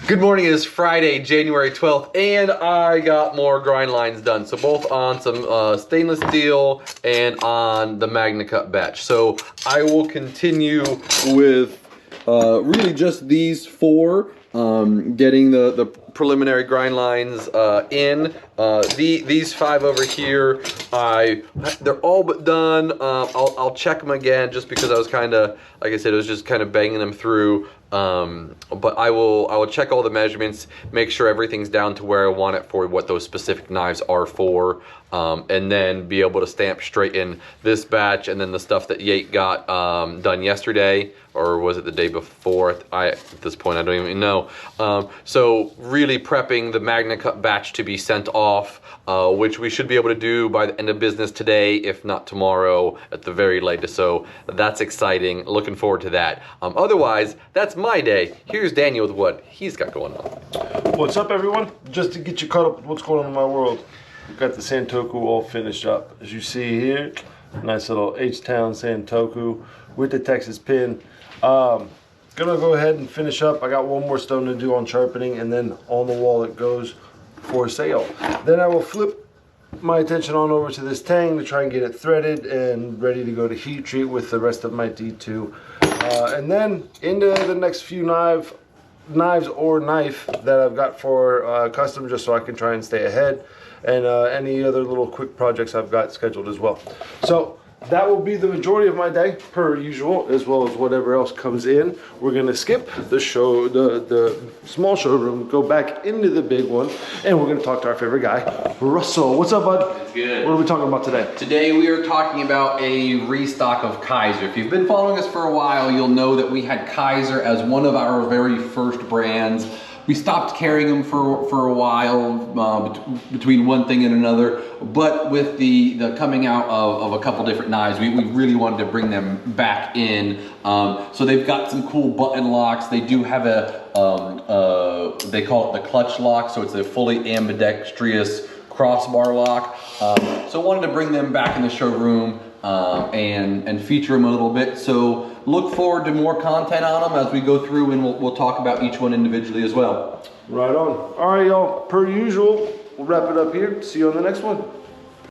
Good morning, it is Friday, January 12th, and I got more grind lines done. So both on some stainless steel and on the MagnaCut batch. So I will continue with really just these four, getting the preliminary grind lines in. These five over here, they're all but done. I'll check them again just because I was kind of, like I said, it was just kind of banging them through. But I will check all the measurements, make sure everything's down to where I want it for what those specific knives are for, and then be able to stamp straight in this batch and then the stuff that Yate got done yesterday, or was it the day before? At this point I don't even know. So really prepping the MagnaCut batch to be sent off, which we should be able to do by the end of business today, if not tomorrow at the very latest. So that's exciting. Looking forward to that. Otherwise, that's my day. Here's Daniel with what he's got going on. What's up, everyone? Just to get you caught up with what's going on in my world, we've got the Santoku all finished up. As you see here, nice little H-Town Santoku with the Texas pin. Gonna go ahead and finish up. I got one more stone to do on sharpening, and then on the wall it goes for sale. Then I will flip my attention on over to this tang to try and get it threaded and ready to go to heat treat with the rest of my D2. And then into the next few knives or knife that I've got for custom, just so I can try and stay ahead, and any other little quick projects I've got scheduled as well. So that will be the majority of my day, per usual, as well as whatever else comes in. We're gonna skip the small showroom, go back into the big one, and we're gonna talk to our favorite guy, Russell. What's up, bud? It's good. What are we talking about today? Today we are talking about a restock of Kizer. If you've been following us for a while, you'll know that we had Kizer as one of our very first brands. We stopped carrying them for a while, between one thing and another, but with the coming out of a couple different knives, we really wanted to bring them back in. So they've got some cool button locks. They do have they call it the clutch lock, so it's a fully ambidextrous crossbar lock. So I wanted to bring them back in the showroom and feature them a little bit. So look forward to more content on them as we go through, and we'll talk about each one individually as well. Right on. All right, y'all, per usual, we'll wrap it up here. See you on the next one.